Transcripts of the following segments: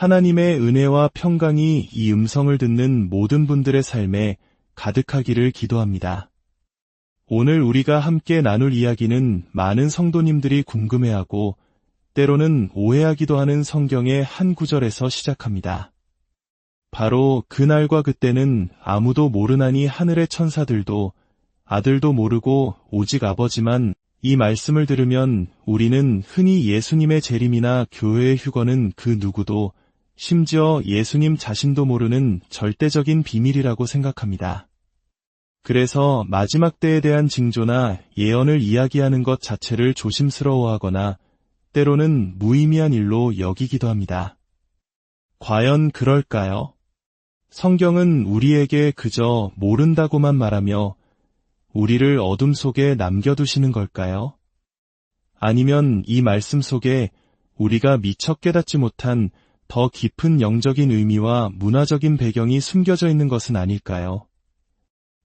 하나님의 은혜와 평강이 이 음성을 듣는 모든 분들의 삶에 가득하기를 기도합니다. 오늘 우리가 함께 나눌 이야기는 많은 성도님들이 궁금해하고 때로는 오해하기도 하는 성경의 한 구절에서 시작합니다. 바로 그날과 그때는 아무도 모르나니 하늘의 천사들도 아들도 모르고 오직 아버지만, 이 말씀을 들으면 우리는 흔히 예수님의 재림이나 교회의 휴거는 그 누구도, 심지어 예수님 자신도 모르는 절대적인 비밀이라고 생각합니다. 그래서 마지막 때에 대한 징조나 예언을 이야기하는 것 자체를 조심스러워하거나 때로는 무의미한 일로 여기기도 합니다. 과연 그럴까요? 성경은 우리에게 그저 모른다고만 말하며 우리를 어둠 속에 남겨두시는 걸까요? 아니면 이 말씀 속에 우리가 미처 깨닫지 못한 더 깊은 영적인 의미와 문화적인 배경이 숨겨져 있는 것은 아닐까요?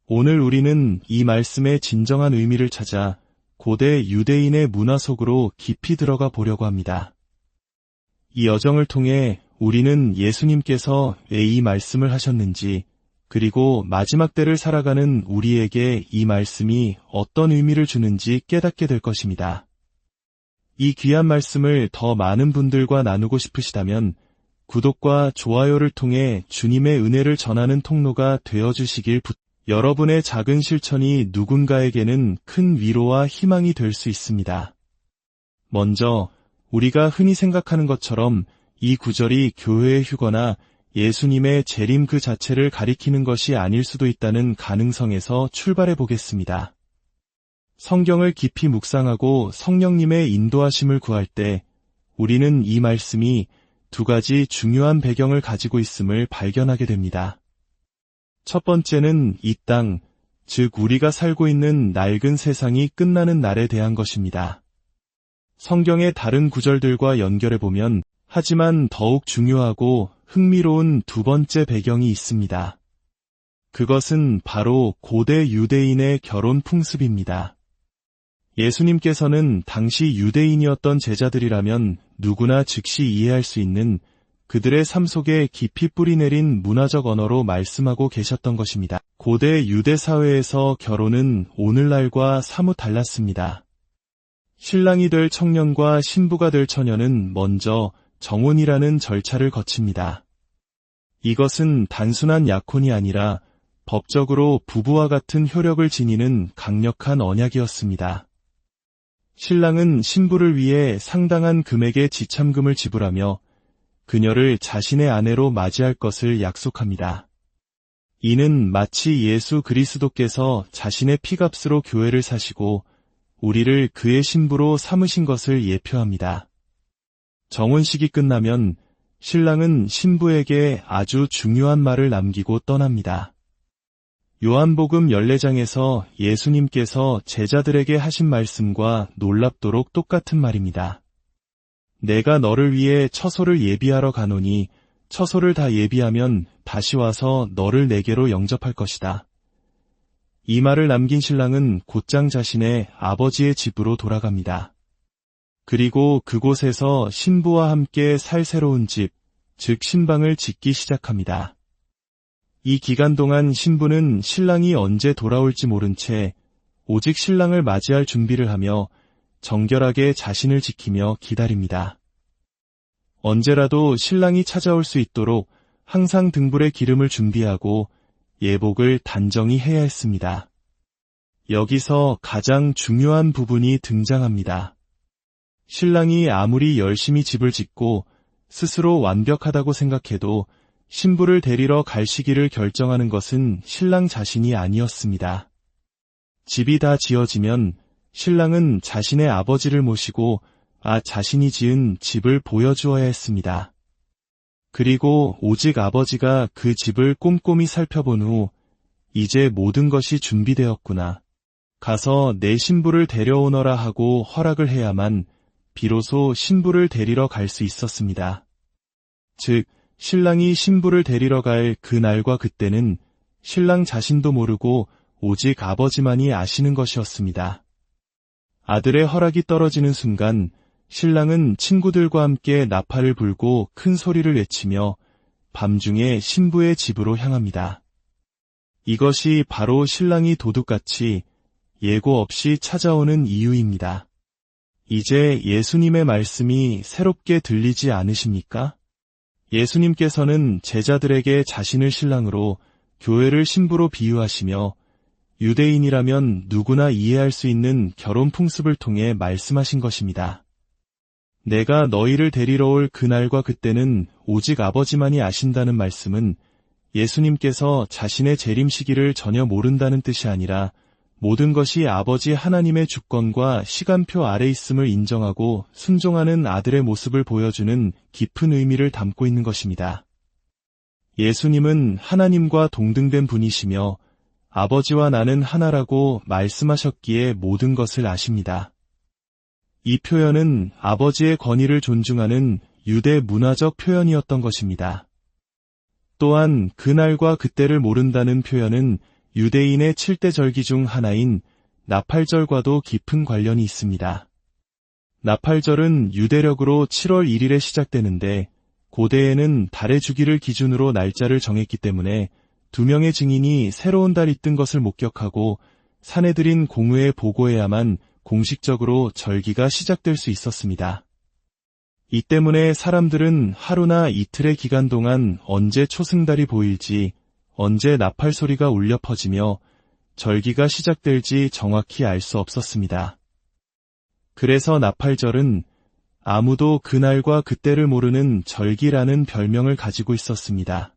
오늘 우리는 이 말씀의 진정한 의미를 찾아 고대 유대인의 문화 속으로 깊이 들어가 보려고 합니다. 이 여정을 통해 우리는 예수님께서 왜 이 말씀을 하셨는지, 그리고 마지막 때를 살아가는 우리에게 이 말씀이 어떤 의미를 주는지 깨닫게 될 것입니다. 이 귀한 말씀을 더 많은 분들과 나누고 싶으시다면 구독과 좋아요를 통해 주님의 은혜를 전하는 통로가 되어주시길 부탁드립니다. 여러분의 작은 실천이 누군가에게는 큰 위로와 희망이 될 수 있습니다. 먼저 우리가 흔히 생각하는 것처럼 이 구절이 교회의 휴거나 예수님의 재림 그 자체를 가리키는 것이 아닐 수도 있다는 가능성에서 출발해 보겠습니다. 성경을 깊이 묵상하고 성령님의 인도하심을 구할 때 우리는 이 말씀이 두 가지 중요한 배경을 가지고 있음을 발견하게 됩니다. 첫 번째는 이 땅, 즉 우리가 살고 있는 낡은 세상이 끝나는 날에 대한 것입니다. 성경의 다른 구절들과 연결해보면 하지만 더욱 중요하고 흥미로운 두 번째 배경이 있습니다. 그것은 바로 고대 유대인의 결혼 풍습입니다. 예수님께서는 당시 유대인이었던 제자들이라면 누구나 즉시 이해할 수 있는 그들의 삶 속에 깊이 뿌리내린 문화적 언어로 말씀하고 계셨던 것입니다. 고대 유대 사회에서 결혼은 오늘날과 사뭇 달랐습니다. 신랑이 될 청년과 신부가 될 처녀는 먼저 정혼이라는 절차를 거칩니다. 이것은 단순한 약혼이 아니라 법적으로 부부와 같은 효력을 지니는 강력한 언약이었습니다. 신랑은 신부를 위해 상당한 금액의 지참금을 지불하며 그녀를 자신의 아내로 맞이할 것을 약속합니다. 이는 마치 예수 그리스도께서 자신의 피값으로 교회를 사시고 우리를 그의 신부로 삼으신 것을 예표합니다. 정혼식이 끝나면 신랑은 신부에게 아주 중요한 말을 남기고 떠납니다. 요한복음 14장에서 예수님께서 제자들에게 하신 말씀과 놀랍도록 똑같은 말입니다. 내가 너를 위해 처소를 예비하러 가노니 처소를 다 예비하면 다시 와서 너를 내게로 영접할 것이다. 이 말을 남긴 신랑은 곧장 자신의 아버지의 집으로 돌아갑니다. 그리고 그곳에서 신부와 함께 살 새로운 집, 즉 신방을 짓기 시작합니다. 이 기간 동안 신부는 신랑이 언제 돌아올지 모른 채 오직 신랑을 맞이할 준비를 하며 정결하게 자신을 지키며 기다립니다. 언제라도 신랑이 찾아올 수 있도록 항상 등불에 기름을 준비하고 예복을 단정히 해야 했습니다. 여기서 가장 중요한 부분이 등장합니다. 신랑이 아무리 열심히 집을 짓고 스스로 완벽하다고 생각해도 신부를 데리러 갈 시기를 결정하는 것은 신랑 자신이 아니었습니다. 집이 다 지어지면 신랑은 자신의 아버지를 모시고 자신이 지은 집을 보여주어야 했습니다. 그리고 오직 아버지가 그 집을 꼼꼼히 살펴본 후 이제 모든 것이 준비되었구나. 가서 내 신부를 데려오너라 하고 허락을 해야만 비로소 신부를 데리러 갈 수 있었습니다. 즉, 신랑이 신부를 데리러 갈 그날과 그때는 신랑 자신도 모르고 오직 아버지만이 아시는 것이었습니다. 아들의 허락이 떨어지는 순간 신랑은 친구들과 함께 나팔을 불고 큰 소리를 외치며 밤중에 신부의 집으로 향합니다. 이것이 바로 신랑이 도둑같이 예고 없이 찾아오는 이유입니다. 이제 예수님의 말씀이 새롭게 들리지 않으십니까? 예수님께서는 제자들에게 자신을 신랑으로 교회를 신부로 비유하시며 유대인이라면 누구나 이해할 수 있는 결혼 풍습을 통해 말씀하신 것입니다. 내가 너희를 데리러 올 그날과 그때는 오직 아버지만이 아신다는 말씀은 예수님께서 자신의 재림 시기를 전혀 모른다는 뜻이 아니라 모든 것이 아버지 하나님의 주권과 시간표 아래 있음을 인정하고 순종하는 아들의 모습을 보여주는 깊은 의미를 담고 있는 것입니다. 예수님은 하나님과 동등된 분이시며 아버지와 나는 하나라고 말씀하셨기에 모든 것을 아십니다. 이 표현은 아버지의 권위를 존중하는 유대 문화적 표현이었던 것입니다. 또한 그날과 그때를 모른다는 표현은 유대인의 7대 절기 중 하나인 나팔절과도 깊은 관련이 있습니다. 나팔절은 유대력으로 7월 1일에 시작되는데 고대에는 달의 주기를 기준으로 날짜를 정했기 때문에 2명의 증인이 새로운 달이 뜬 것을 목격하고 사내들인 공회에 보고해야만 공식적으로 절기가 시작될 수 있었습니다. 이 때문에 사람들은 하루나 이틀의 기간 동안 언제 초승달이 보일지, 언제 나팔 소리가 울려 퍼지며 절기가 시작될지 정확히 알 수 없었습니다. 그래서 나팔절은 아무도 그날과 그때를 모르는 절기라는 별명을 가지고 있었습니다.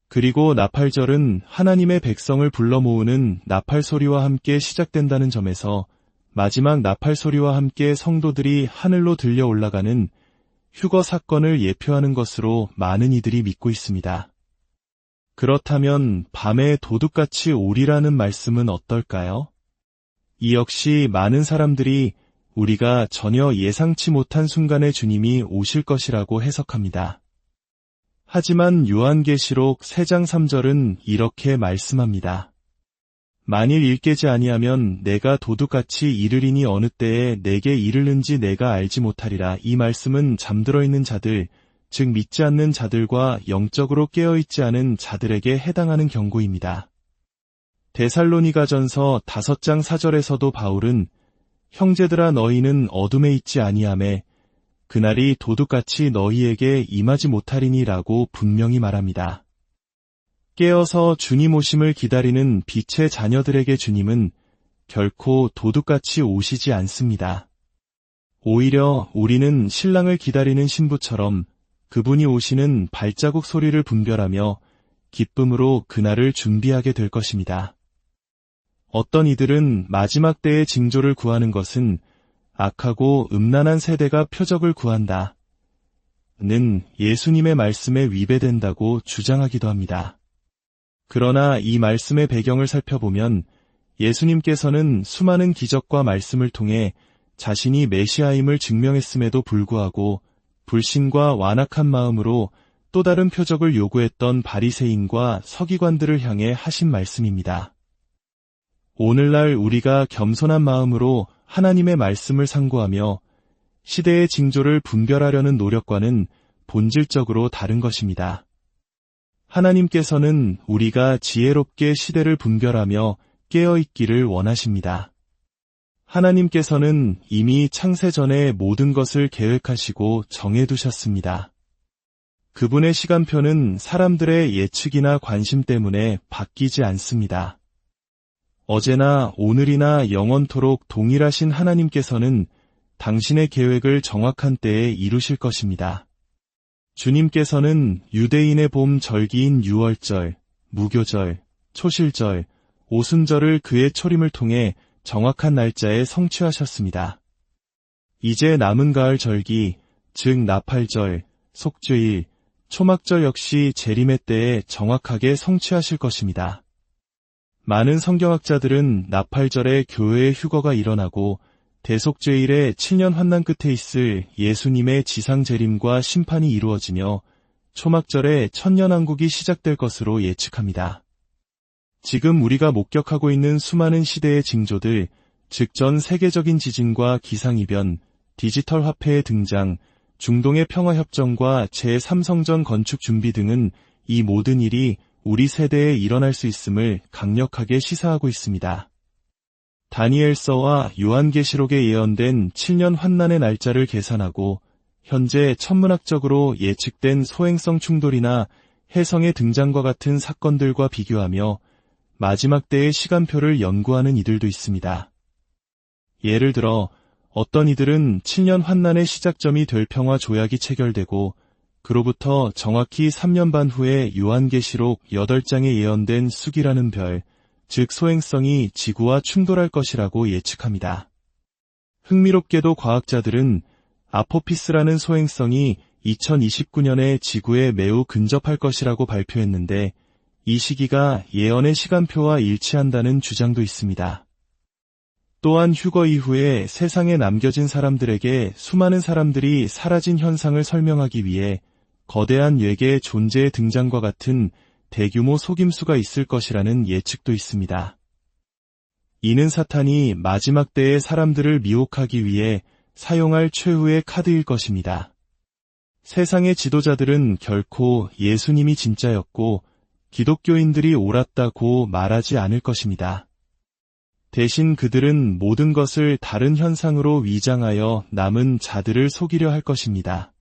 그리고 나팔절은 하나님의 백성을 불러 모으는 나팔 소리와 함께 시작된다는 점에서 마지막 나팔 소리와 함께 성도들이 하늘로 들려 올라가는 휴거 사건을 예표하는 것으로 많은 이들이 믿고 있습니다. 그렇다면 밤에 도둑같이 오리라는 말씀은 어떨까요? 이 역시 많은 사람들이 우리가 전혀 예상치 못한 순간에 주님이 오실 것이라고 해석합니다. 하지만 요한계시록 3장 3절은 이렇게 말씀합니다. 만일 일깨지 아니하면 내가 도둑같이 이르리니 어느 때에 내게 이르는지 내가 알지 못하리라. 이 말씀은 잠들어 있는 자들, 즉 믿지 않는 자들과 영적으로 깨어있지 않은 자들에게 해당하는 경고입니다. 데살로니가전서 5장 4절에서도 바울은 형제들아 너희는 어둠에 있지 아니하매 그날이 도둑같이 너희에게 임하지 못하리니 라고 분명히 말합니다. 깨어서 주님 오심을 기다리는 빛의 자녀들에게 주님은 결코 도둑같이 오시지 않습니다. 오히려 우리는 신랑을 기다리는 신부처럼 그분이 오시는 발자국 소리를 분별하며 기쁨으로 그날을 준비하게 될 것입니다. 어떤 이들은 마지막 때의 징조를 구하는 것은 악하고 음란한 세대가 표적을 구한다. 는 예수님의 말씀에 위배된다고 주장하기도 합니다. 그러나 이 말씀의 배경을 살펴보면 예수님께서는 수많은 기적과 말씀을 통해 자신이 메시아임을 증명했음에도 불구하고 불신과 완악한 마음으로 또 다른 표적을 요구했던 바리새인과 서기관들을 향해 하신 말씀입니다. 오늘날 우리가 겸손한 마음으로 하나님의 말씀을 상고하며 시대의 징조를 분별하려는 노력과는 본질적으로 다른 것입니다. 하나님께서는 우리가 지혜롭게 시대를 분별하며 깨어있기를 원하십니다. 하나님께서는 이미 창세 전에 모든 것을 계획하시고 정해두셨습니다. 그분의 시간표는 사람들의 예측이나 관심 때문에 바뀌지 않습니다. 어제나 오늘이나 영원토록 동일하신 하나님께서는 당신의 계획을 정확한 때에 이루실 것입니다. 주님께서는 유대인의 봄 절기인 유월절, 무교절, 초실절, 오순절을 그의 초림을 통해 정확한 날짜에 성취하셨습니다. 이제 남은 가을 절기, 즉 나팔절, 속죄일, 초막절 역시 재림의 때에 정확하게 성취하실 것입니다. 많은 성경학자들은 나팔절에 교회의 휴거가 일어나고 대속죄일에 7년 환난 끝에 있을 예수님의 지상 재림과 심판이 이루어지며 초막절에 천년왕국이 시작될 것으로 예측합니다. 지금 우리가 목격하고 있는 수많은 시대의 징조들, 즉 전 세계적인 지진과 기상이변, 디지털 화폐의 등장, 중동의 평화협정과 제3성전 건축 준비 등은 이 모든 일이 우리 세대에 일어날 수 있음을 강력하게 시사하고 있습니다. 다니엘서와 요한계시록에 예언된 7년 환난의 날짜를 계산하고 현재 천문학적으로 예측된 소행성 충돌이나 혜성의 등장과 같은 사건들과 비교하며 마지막 때의 시간표를 연구하는 이들도 있습니다. 예를 들어 어떤 이들은 7년 환난의 시작점이 될 평화 조약이 체결되고 그로부터 정확히 3년 반 후에 요한계시록 8장에 예언된 쑥이라는 별, 즉 소행성이 지구와 충돌할 것이라고 예측합니다. 흥미롭게도 과학자들은 아포피스라는 소행성이 2029년에 지구에 매우 근접할 것이라고 발표했는데 이 시기가 예언의 시간표와 일치한다는 주장도 있습니다. 또한 휴거 이후에 세상에 남겨진 사람들에게 수많은 사람들이 사라진 현상을 설명하기 위해 거대한 외계의 존재의 등장과 같은 대규모 속임수가 있을 것이라는 예측도 있습니다. 이는 사탄이 마지막 때의 사람들을 미혹하기 위해 사용할 최후의 카드일 것입니다. 세상의 지도자들은 결코 예수님이 진짜였고 기독교인들이 옳았다고 말하지 않을 것입니다. 대신 그들은 모든 것을 다른 현상으로 위장하여 남은 자들을 속이려 할 것입니다.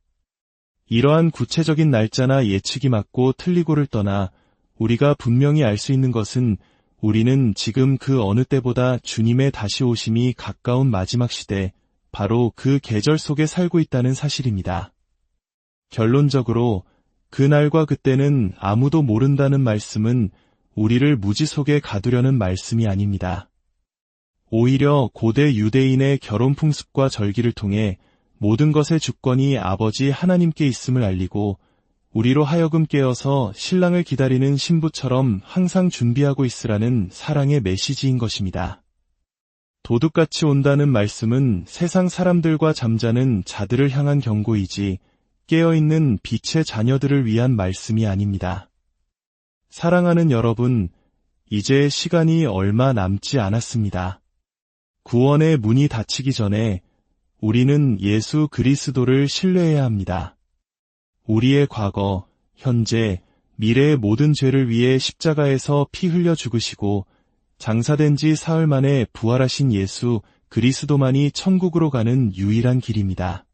이러한 구체적인 날짜나 예측이 맞고 틀리고를 떠나 우리가 분명히 알 수 있는 것은 우리는 지금 그 어느 때보다 주님의 다시 오심이 가까운 마지막 시대, 바로 그 계절 속에 살고 있다는 사실입니다. 결론적으로 그날과 그때는 아무도 모른다는 말씀은 우리를 무지 속에 가두려는 말씀이 아닙니다. 오히려 고대 유대인의 결혼 풍습과 절기를 통해 모든 것의 주권이 아버지 하나님께 있음을 알리고 우리로 하여금 깨어서 신랑을 기다리는 신부처럼 항상 준비하고 있으라는 사랑의 메시지인 것입니다. 도둑같이 온다는 말씀은 세상 사람들과 잠자는 자들을 향한 경고이지 깨어있는 빛의 자녀들을 위한 말씀이 아닙니다. 사랑하는 여러분, 이제 시간이 얼마 남지 않았습니다. 구원의 문이 닫히기 전에 우리는 예수 그리스도를 신뢰해야 합니다. 우리의 과거, 현재, 미래의 모든 죄를 위해 십자가에서 피 흘려 죽으시고 장사된 지 사흘 만에 부활하신 예수 그리스도만이 천국으로 가는 유일한 길입니다.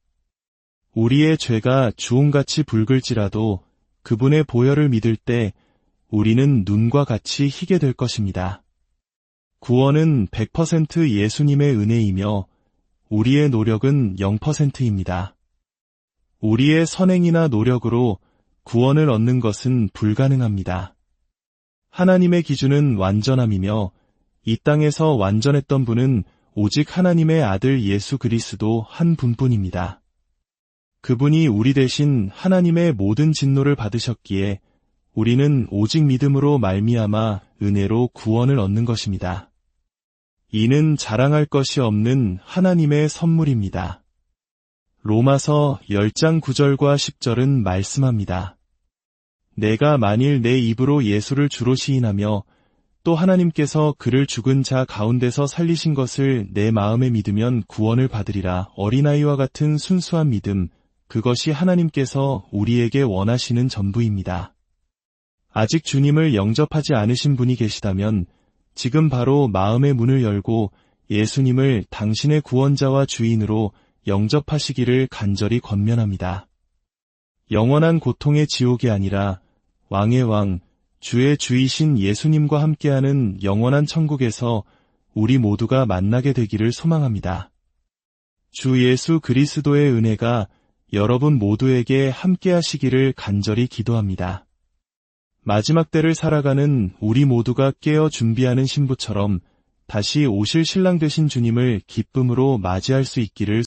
우리의 죄가 주홍같이 붉을지라도 그분의 보혈을 믿을 때 우리는 눈과 같이 희게 될 것입니다. 구원은 100% 예수님의 은혜이며 우리의 노력은 0%입니다. 우리의 선행이나 노력으로 구원을 얻는 것은 불가능합니다. 하나님의 기준은 완전함이며 이 땅에서 완전했던 분은 오직 하나님의 아들 예수 그리스도 한 분뿐입니다. 그분이 우리 대신 하나님의 모든 진노를 받으셨기에 우리는 오직 믿음으로 말미암아 은혜로 구원을 얻는 것입니다. 이는 자랑할 것이 없는 하나님의 선물입니다. 로마서 10장 9절과 10절은 말씀합니다. 내가 만일 내 입으로 예수를 주로 시인하며 또 하나님께서 그를 죽은 자 가운데서 살리신 것을 내 마음에 믿으면 구원을 받으리라. 어린아이와 같은 순수한 믿음, 그것이 하나님께서 우리에게 원하시는 전부입니다. 아직 주님을 영접하지 않으신 분이 계시다면 지금 바로 마음의 문을 열고 예수님을 당신의 구원자와 주인으로 영접하시기를 간절히 권면합니다. 영원한 고통의 지옥이 아니라 왕의 왕, 주의 주이신 예수님과 함께하는 영원한 천국에서 우리 모두가 만나게 되기를 소망합니다. 주 예수 그리스도의 은혜가 여러분 모두에게 함께하시기를 간절히 기도합니다. 마지막 때를 살아가는 우리 모두가 깨어 준비하는 신부처럼 다시 오실 신랑 되신 주님을 기쁨으로 맞이할 수 있기를